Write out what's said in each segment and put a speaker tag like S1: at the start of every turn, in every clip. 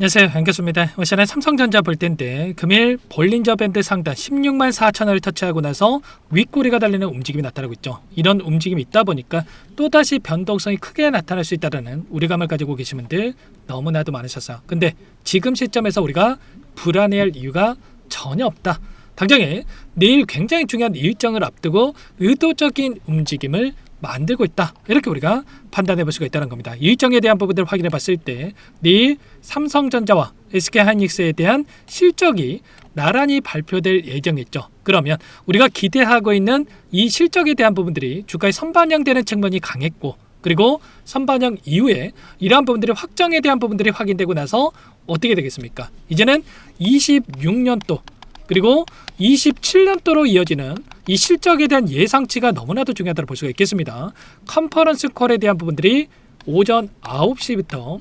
S1: 안녕하세요, 양교수입니다. 오늘 시간에 삼성전자 볼 텐데 금일 볼린저 밴드 상단 16만 4천원을 터치하고 나서 윗꼬리가 달리는 움직임이 나타나고 있죠. 이런 움직임이 있다 보니까 또다시 변동성이 크게 나타날 수 있다는 우려감을 가지고 계신 분들 너무나도 많으셨어요. 근데 지금 시점에서 우리가 불안해할 이유가 전혀 없다. 당장에 내일 굉장히 중요한 일정을 앞두고 의도적인 움직임을 만들고 있다, 이렇게 우리가 판단해 볼 수가 있다는 겁니다. 일정에 대한 부분들을 확인해 봤을 때 내일 삼성전자와 SK하이닉스에 대한 실적이 나란히 발표될 예정이죠. 그러면 우리가 기대하고 있는 이 실적에 대한 부분들이 주가에 선반영되는 측면이 강했고, 그리고 선반영 이후에 이러한 부분들이 확정에 대한 부분들이 확인되고 나서 어떻게 되겠습니까? 이제는 26년도 그리고 27년도로 이어지는 이 실적에 대한 예상치가 너무나도 중요하다고 볼 수가 있겠습니다. 컨퍼런스 콜에 대한 부분들이 오전 9시부터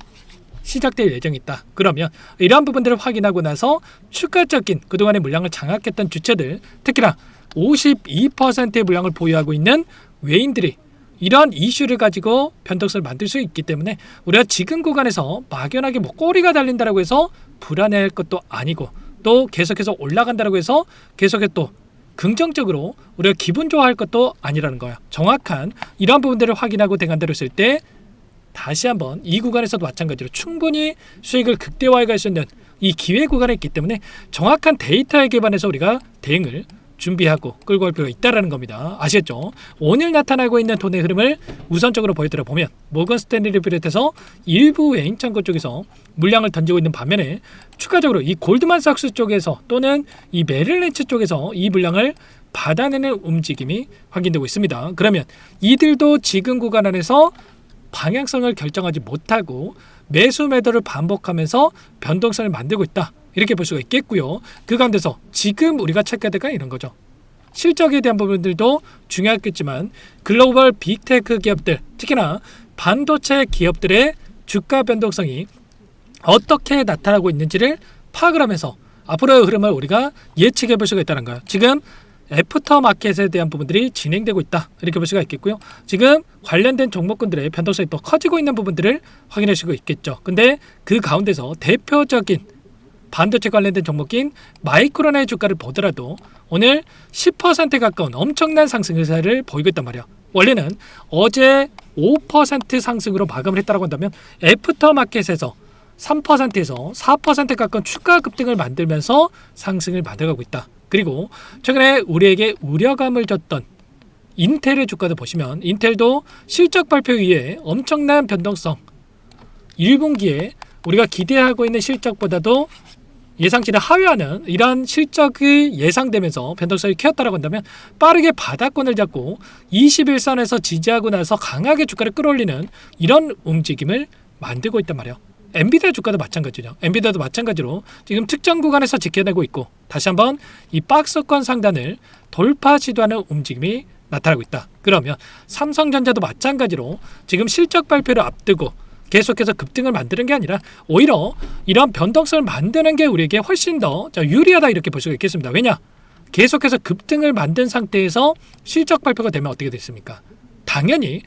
S1: 시작될 예정이 있다. 그러면 이러한 부분들을 확인하고 나서 추가적인 그동안의 물량을 장악했던 주체들, 특히나 52%의 물량을 보유하고 있는 외인들이 이러한 이슈를 가지고 변동성을 만들 수 있기 때문에 우리가 지금 구간에서 막연하게 꼬리가 달린다고 해서 불안해할 것도 아니고, 또 계속해서 올라간다고 해서 계속해서 또 긍정적으로 우리가 기분 좋아할 것도 아니라는 거예요. 정확한 이러한 부분들을 확인하고 대응한다고 했을 때 다시 한번 이 구간에서도 마찬가지로 충분히 수익을 극대화해 갈 수 있는 이 기회 구간에 있기 때문에 정확한 데이터에 기반해서 우리가 대응을 준비하고 끌고 갈 필요가 있다는 겁니다. 아시겠죠? 오늘 나타나고 있는 돈의 흐름을 우선적으로 보여드려 보면 모건 스탠리를 비롯해서 일부 외인 창고 쪽에서 물량을 던지고 있는 반면에 추가적으로 이 골드만삭스 쪽에서 또는 이 메릴린치 쪽에서 이 물량을 받아내는 움직임이 확인되고 있습니다. 그러면 이들도 지금 구간 안에서 방향성을 결정하지 못하고 매수 매도를 반복하면서 변동성을 만들고 있다, 이렇게 볼 수가 있겠고요. 그 가운데서 지금 우리가 체크해야 될 건 이런 거죠. 실적에 대한 부분들도 중요하겠지만 글로벌 빅테크 기업들, 특히나 반도체 기업들의 주가 변동성이 어떻게 나타나고 있는지를 파악을 하면서 앞으로의 흐름을 우리가 예측해 볼 수가 있다는 거예요. 지금 애프터 마켓에 대한 부분들이 진행되고 있다, 이렇게 볼 수가 있겠고요. 지금 관련된 종목군들의 변동성이 또 커지고 있는 부분들을 확인할 수가 있겠죠. 근데 그 가운데서 대표적인 반도체 관련된 종목인 마이크론의 주가를 보더라도 오늘 10% 가까운 엄청난 상승 의사를 보이고 있단 말이야. 원래는 어제 5% 상승으로 마감을 했다고 한다면 애프터마켓에서 3%에서 4% 가까운 추가 급등을 만들면서 상승을 만들어가고 있다. 그리고 최근에 우리에게 우려감을 줬던 인텔의 주가도 보시면 인텔도 실적 발표 이후에 엄청난 변동성, 1분기에 우리가 기대하고 있는 실적보다도 예상치를 하회하는 이러한 실적이 예상되면서 변동성이 키웠다고 한다면 빠르게 바닥권을 잡고 21선에서 지지하고 나서 강하게 주가를 끌어올리는 이런 움직임을 만들고 있단 말이에요. 엔비디아 주가도 마찬가지죠. 엔비디아도 마찬가지로 지금 특정 구간에서 지켜내고 있고 다시 한번 이 박스권 상단을 돌파 시도하는 움직임이 나타나고 있다. 그러면 삼성전자도 마찬가지로 지금 실적 발표를 앞두고 계속해서 급등을 만드는 게 아니라 오히려 이런 변동성을 만드는 게 우리에게 훨씬 더 유리하다, 이렇게 볼 수가 있겠습니다. 왜냐? 계속해서 급등을 만든 상태에서 실적 발표가 되면 어떻게 됐습니까? 당연히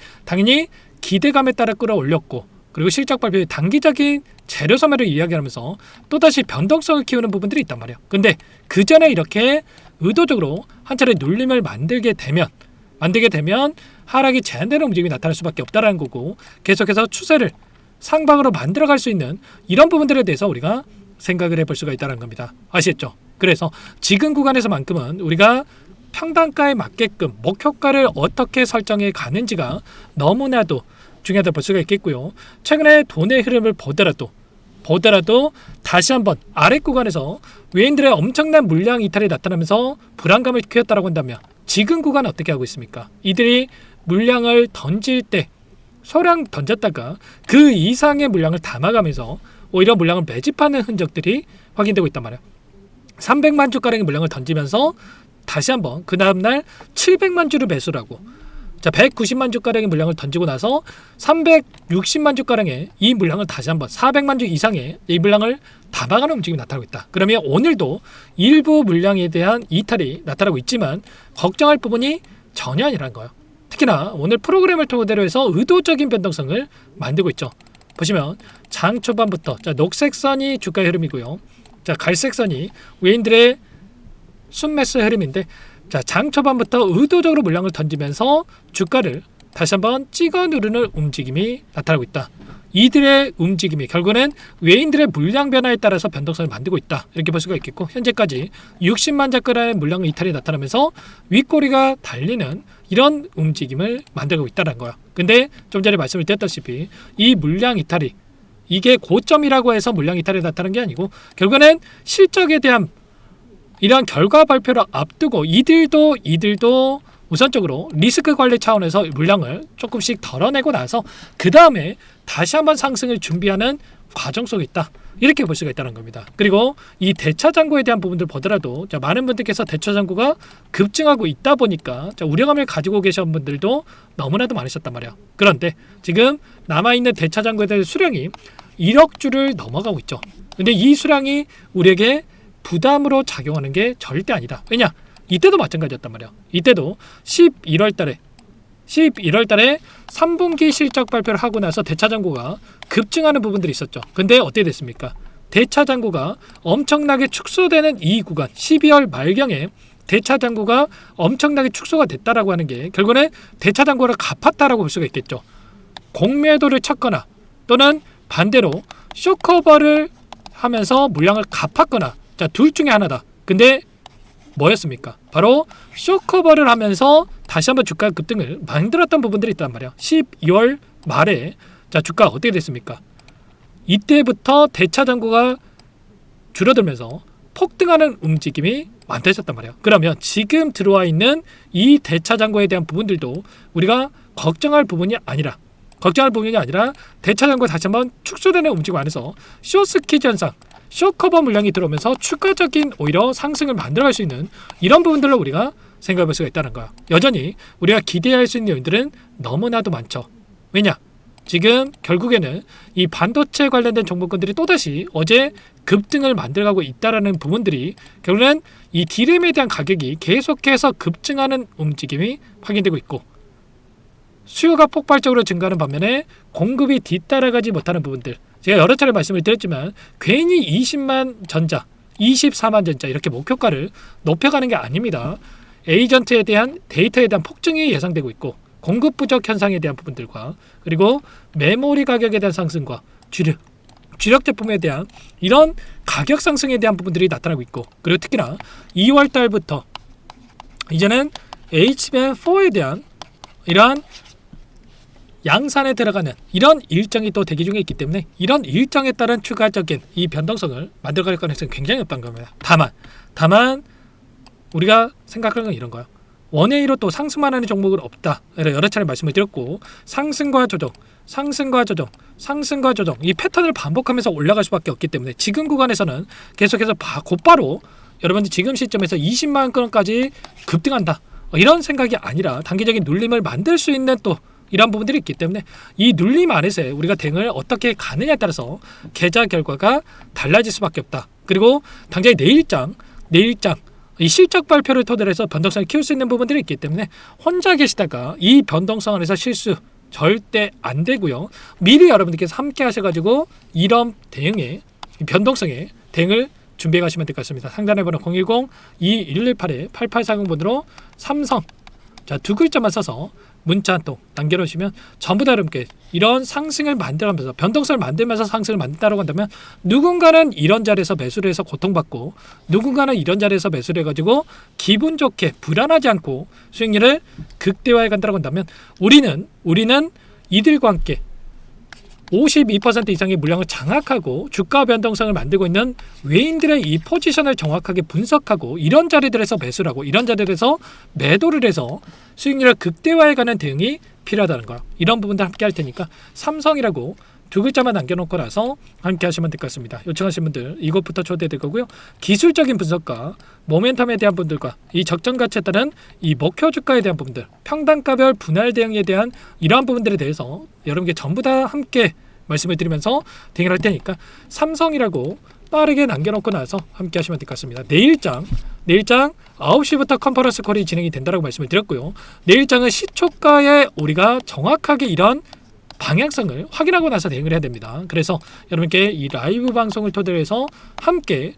S1: 기대감에 따라 끌어올렸고, 그리고 실적 발표의 단기적인 재료 소멸을 이야기하면서 또다시 변동성을 키우는 부분들이 있단 말이에요. 근데 그 전에 이렇게 의도적으로 한 차례 눌림을 만들게 되면 하락이 제한되는 움직임이 나타날 수밖에 없다는 거고, 계속해서 추세를 상방으로 만들어갈 수 있는 이런 부분들에 대해서 우리가 생각을 해볼 수가 있다는 겁니다. 아시겠죠? 그래서 지금 구간에서만큼은 우리가 평단가에 맞게끔 목표가를 어떻게 설정해 가는지가 너무나도 중요하다 볼 수가 있겠고요. 최근에 돈의 흐름을 보더라도 다시 한번 아래 구간에서 외인들의 엄청난 물량 이탈이 나타나면서 불안감을 키웠다고 한다면 지금 구간 어떻게 하고 있습니까? 이들이 물량을 던질 때 소량 던졌다가 그 이상의 물량을 담아가면서 오히려 물량을 매집하는 흔적들이 확인되고 있단 말이에요. 300만 주가량의 물량을 던지면서 다시 한번 그 다음날 700만 주를 매수를 하고, 190만 주가량의 물량을 던지고 나서 360만 주가량의 이 물량을 다시 한번 400만 주 이상의 이 물량을 담아가는 움직임이 나타나고 있다. 그러면 오늘도 일부 물량에 대한 이탈이 나타나고 있지만 걱정할 부분이 전혀 아니라는 거예요. 특히나 오늘 프로그램을 토대로 해서 의도적인 변동성을 만들고 있죠. 보시면 장 초반부터 자, 녹색 선이 주가의 흐름이고요. 자, 갈색 선이 외인들의 순매수의 흐름인데, 자, 장 초반부터 의도적으로 물량을 던지면서 주가를 다시 한번 찍어 누르는 움직임이 나타나고 있다. 이들의 움직임이 결국은 외인들의 물량 변화에 따라서 변동성을 만들고 있다, 이렇게 볼 수가 있겠고, 현재까지 60만 자권의 물량 이탈이 나타나면서 윗꼬리가 달리는 이런 움직임을 만들고 있다는 거야. 근데 좀 전에 말씀을 드렸다시피 이 물량 이탈이 이게 고점이라고 해서 물량 이탈이 나타나는 게 아니고, 결국은 실적에 대한 이러한 결과 발표를 앞두고 이들도 우선적으로 리스크 관리 차원에서 물량을 조금씩 덜어내고 나서 그 다음에 다시 한번 상승을 준비하는 과정 속에 있다, 이렇게 볼 수가 있다는 겁니다. 그리고 이 대차장고에 대한 부분들 보더라도, 자, 많은 분들께서 대차장고가 급증하고 있다 보니까 자, 우려감을 가지고 계신 분들도 너무나도 많으셨단 말이야. 그런데 지금 남아있는 대차장고에 대한 수량이 1억 주를 넘어가고 있죠. 근데 이 수량이 우리에게 부담으로 작용하는 게 절대 아니다. 왜냐? 이때도 마찬가지였단 말이야. 이때도 11월 달에 3분기 실적 발표를 하고 나서 대차장고가 급증하는 부분들이 있었죠. 근데 어떻게 됐습니까? 대차장고가 엄청나게 축소되는 이 구간, 12월 말경에 대차장고가 엄청나게 축소가 됐다라고 하는 게 결국은 대차장고를 갚았다라고 볼 수가 있겠죠. 공매도를 쳤거나 또는 반대로 쇼커버를 하면서 물량을 갚았거나, 자, 둘 중에 하나다. 근데 뭐였습니까? 바로 쇼커버를 하면서 다시 한번 주가 급등을 만들었던 부분들이 있단 말이야. 12월 말에 자, 주가 어떻게 됐습니까? 이때부터 대차장고가 줄어들면서 폭등하는 움직임이 만들어졌단 말이야. 그러면 지금 들어와 있는 이 대차장고에 대한 부분들도 우리가 걱정할 부분이 아니라 대차장고 다시 한번 축소되는 움직임 안에서 쇼스퀴즈 현상, 쇼커버 물량이 들어오면서 추가적인 오히려 상승을 만들어갈 수 있는 이런 부분들을 우리가 생각해 볼 수가 있다는 거야. 여전히 우리가 기대할 수 있는 요인들은 너무나도 많죠. 왜냐? 지금 결국에는 이 반도체 관련된 종목군들이 또다시 어제 급등을 만들어가고 있다라는 부분들이 결국은 이 디램에 대한 가격이 계속해서 급증하는 움직임이 확인되고 있고, 수요가 폭발적으로 증가하는 반면에 공급이 뒤따라가지 못하는 부분들, 제가 여러 차례 말씀을 드렸지만 괜히 20만 전자, 24만 전자 이렇게 목표가를 높여가는 게 아닙니다. 에이전트에 대한 데이터에 대한 폭증이 예상되고 있고, 공급 부족 현상에 대한 부분들과 그리고 메모리 가격에 대한 상승과 주력 제품에 대한 이런 가격 상승에 대한 부분들이 나타나고 있고, 그리고 특히나 2월 달부터 이제는 HBM4에 대한 이러한 양산에 들어가는 이런 일정이 또 대기 중에 있기 때문에 이런 일정에 따른 추가적인 이 변동성을 만들어갈 가능성이 굉장히 높다는 겁니다. 다만 우리가 생각하는 건 이런 거야. 원웨이로 또 상승만 하는 종목은 없다, 여러 차례 말씀을 드렸고, 상승과 조정 이 패턴을 반복하면서 올라갈 수밖에 없기 때문에 지금 구간에서는 계속해서 곧바로 여러분들 지금 시점에서 20만 원까지 급등한다, 이런 생각이 아니라 단기적인 눌림을 만들 수 있는 또 이런 부분들이 있기 때문에 이 눌림 안에서 우리가 대응을 어떻게 가느냐에 따라서 계좌 결과가 달라질 수밖에 없다. 그리고 당장 내일장 이 실적 발표를 토대로 해서 변동성을 키울 수 있는 부분들이 있기 때문에 혼자 계시다가 이 변동성 안에서 실수 절대 안 되고요. 미리 여러분들께서 함께 하셔가지고 이런 대응에, 변동성에 대응을 준비해 가시면 될 것 같습니다. 상단에 번호 010-2118-8840번으로 삼성, 자, 두 글자만 써서 문자 한 통 남겨놓으시면 전부 다 여러분께 이런 상승을 만들어가면서 변동성을 만들면서 상승을 만든다고 한다면, 누군가는 이런 자리에서 매수를 해서 고통받고 누군가는 이런 자리에서 매수를 해가지고 기분 좋게 불안하지 않고 수익률을 극대화해 간다고 한다면, 우리는 이들과 함께 52% 이상의 물량을 장악하고 주가 변동성을 만들고 있는 외인들의 이 포지션을 정확하게 분석하고 이런 자리들에서 매수를 하고 이런 자리들에서 매도를 해서 수익률을 극대화해가는 대응이 필요하다는 거야. 이런 부분들 함께 할 테니까 삼성이라고 두 글자만 남겨놓고 나서 함께 하시면 될 것 같습니다. 요청하신 분들 이것부터 초대될 거고요. 기술적인 분석과 모멘텀에 대한 분들과 이 적정 가치에 따른 이 목표 주가에 대한 부분들, 평단가별 분할 대응에 대한 이러한 부분들에 대해서 여러분께 전부 다 함께 말씀을 드리면서 대응을 할 테니까 삼성이라고 빠르게 남겨놓고 나서 함께 하시면 될 것 같습니다. 내일장 9시부터 컨퍼런스 콜이 진행이 된다고 말씀을 드렸고요. 내일장은 시초가에 우리가 정확하게 이런 방향성을 확인하고 나서 대응을 해야 됩니다. 그래서 여러분께 이 라이브 방송을 토대로 해서 함께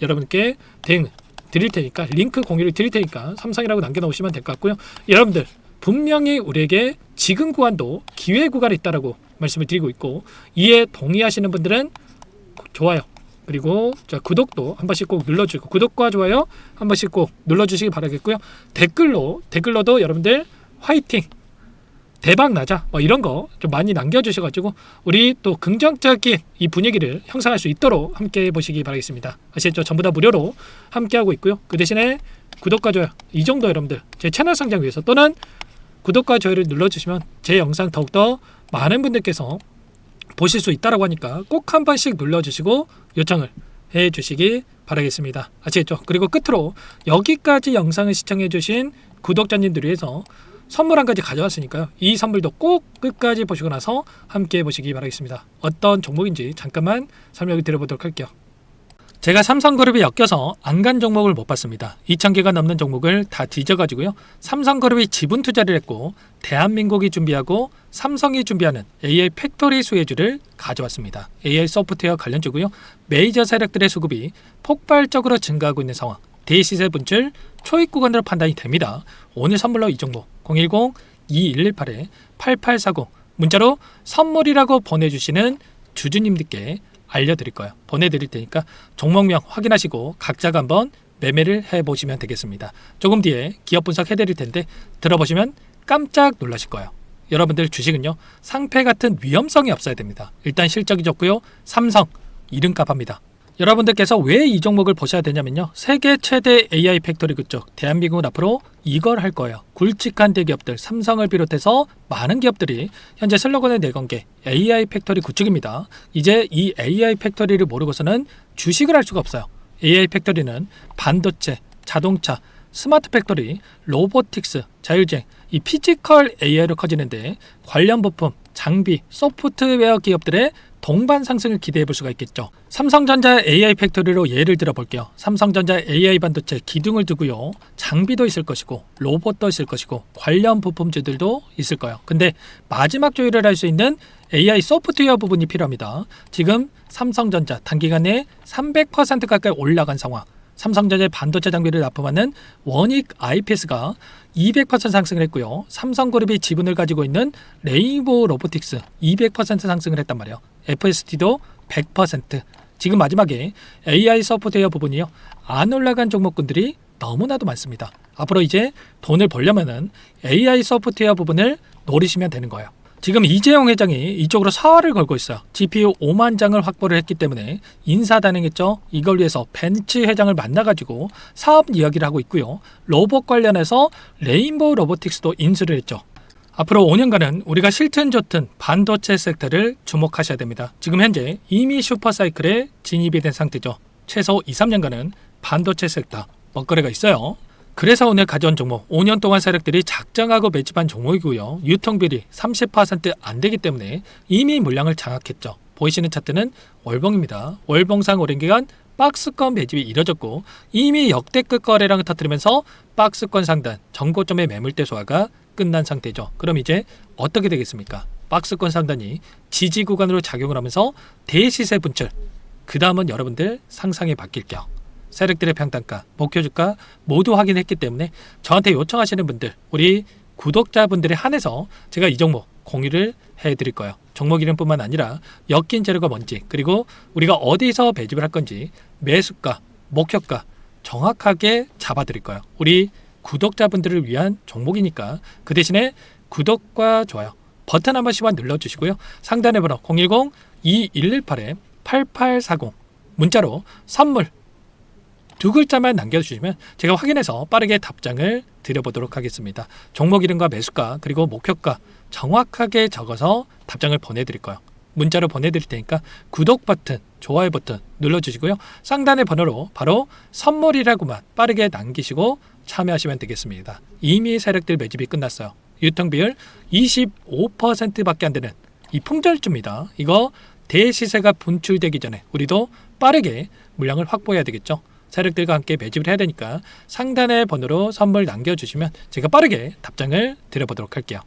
S1: 여러분께 대응 드릴 테니까, 링크 공유를 드릴 테니까 삼성이라고 남겨놓으시면 될 것 같고요. 여러분들 분명히 우리에게 지금 구간도 기회 구간이 있다라고 말씀을 드리고 있고, 이에 동의하시는 분들은 좋아요, 그리고 구독도 한 번씩 꼭 눌러주고, 구독과 좋아요 한 번씩 꼭 눌러주시기 바라겠고요. 댓글로도 여러분들 화이팅, 대박 나자, 뭐 이런 거 좀 많이 남겨주셔가지고 우리 또 긍정적인 이 분위기를 형성할 수 있도록 함께 해보시기 바라겠습니다. 아시겠죠? 전부 다 무료로 함께하고 있고요. 그 대신에 구독과 좋아요, 이 정도 여러분들 제 채널 성장 위해서, 또는 구독과 좋아요를 눌러주시면 제 영상 더욱더 많은 분들께서 보실 수 있다라고 하니까 꼭 한 번씩 눌러주시고 요청을 해주시기 바라겠습니다. 아시겠죠? 그리고 끝으로 여기까지 영상을 시청해주신 구독자님들 위해서 선물 한 가지 가져왔으니까요. 이 선물도 꼭 끝까지 보시고 나서 함께 해보시기 바라겠습니다. 어떤 종목인지 잠깐만 설명을 드려보도록 할게요. 제가 삼성그룹에 엮여서 안 간 종목을 못 봤습니다. 2,000개가 넘는 종목을 다 뒤져가지고요. 삼성그룹이 지분 투자를 했고 대한민국이 준비하고 삼성이 준비하는 AI 팩토리 수혜주를 가져왔습니다. AI 소프트웨어 관련주고요. 메이저 세력들의 수급이 폭발적으로 증가하고 있는 상황. 대시세 분출 초입 구간으로 판단이 됩니다. 오늘 선물로 이 종목 010-2118-8840 문자로 선물이라고 보내주시는 주주님들께 알려드릴 거예요. 보내드릴 테니까 종목명 확인하시고 각자가 한번 매매를 해보시면 되겠습니다. 조금 뒤에 기업 분석 해드릴 텐데 들어보시면 깜짝 놀라실 거예요. 여러분들 주식은요, 상패 같은 위험성이 없어야 됩니다. 일단 실적이 좋고요. 삼성 이름값 합니다. 여러분들께서 왜 이 종목을 보셔야 되냐면요, 세계 최대 AI 팩토리 그쪽 대한민국은 앞으로 이걸 할 거예요. 굵직한 대기업들 삼성을 비롯해서 많은 기업들이 현재 슬로건을 내건 게 AI 팩토리 구축입니다. 이제 이 AI 팩토리를 모르고서는 주식을 할 수가 없어요. AI 팩토리는 반도체, 자동차, 스마트 팩토리, 로보틱스, 자율주행, 이 피지컬 AI로 커지는데 관련 부품, 장비, 소프트웨어 기업들의 동반 상승을 기대해 볼 수가 있겠죠. 삼성전자 AI 팩토리로 예를 들어 볼게요. 삼성전자 AI 반도체 기둥을 두고요. 장비도 있을 것이고 로봇도 있을 것이고 관련 부품주들도 있을 거예요. 근데 마지막 조율을 할 수 있는 AI 소프트웨어 부분이 필요합니다. 지금 삼성전자 단기간에 300% 가까이 올라간 상황. 삼성전자의 반도체 장비를 납품하는 원익 IPS가 200% 상승을 했고요. 삼성그룹이 지분을 가지고 있는 레인보우 로보틱스 200% 상승을 했단 말이에요. FST도 100%. 지금 마지막에 AI 소프트웨어 부분이요, 안 올라간 종목군들이 너무나도 많습니다. 앞으로 이제 돈을 벌려면은 AI 소프트웨어 부분을 노리시면 되는 거예요. 지금 이재용 회장이 이쪽으로 사활을 걸고 있어요. GPU 5만 장을 확보를 했기 때문에 인사단행했죠. 이걸 위해서 벤츠 회장을 만나가지고 사업 이야기를 하고 있고요. 로봇 관련해서 레인보우 로보틱스도 인수를 했죠. 앞으로 5년간은 우리가 싫든 좋든 반도체 섹터를 주목하셔야 됩니다. 지금 현재 이미 슈퍼사이클에 진입이 된 상태죠. 최소 2, 3년간은 반도체 섹터 먹거리가 있어요. 그래서 오늘 가져온 종목 5년 동안 세력들이 작정하고 매집한 종목이고요. 유통비율이 30% 안 되기 때문에 이미 물량을 장악했죠. 보이시는 차트는 월봉입니다. 월봉상 오랜 기간 박스권 매집이 이뤄졌고 이미 역대급 거래량을 터뜨리면서 박스권 상단 전고점의 매물대 소화가 끝난 상태죠. 그럼 이제 어떻게 되겠습니까? 박스권 상단이 지지 구간으로 작용을 하면서 대시세 분출, 그 다음은 여러분들 상상에 맡길게요. 세력들의 평단가, 목표주가 모두 확인했기 때문에 저한테 요청하시는 분들, 우리 구독자분들에 한해서 제가 이 종목 공유를 해드릴 거예요. 종목 이름뿐만 아니라 엮인 재료가 뭔지, 그리고 우리가 어디서 매집을 할 건지 매수가, 목표가 정확하게 잡아드릴 거예요. 우리 구독자분들을 위한 종목이니까 그 대신에 구독과 좋아요 버튼 한 번씩만 눌러주시고요. 상단의 번호 010-2118-8840 문자로 선물 두 글자만 남겨주시면 제가 확인해서 빠르게 답장을 드려보도록 하겠습니다. 종목 이름과 매수가 그리고 목표가 정확하게 적어서 답장을 보내드릴 거예요. 문자로 보내드릴 테니까 구독 버튼, 좋아요 버튼 눌러주시고요. 상단의 번호로 바로 선물이라고만 빠르게 남기시고 참여하시면 되겠습니다. 이미 세력들 매집이 끝났어요. 유통비율 25%밖에 안 되는 이 품절주입니다. 이거 대시세가 분출되기 전에 우리도 빠르게 물량을 확보해야 되겠죠. 세력들과 함께 매집을 해야 되니까 상단의 번호로 선물 남겨주시면 제가 빠르게 답장을 드려보도록 할게요.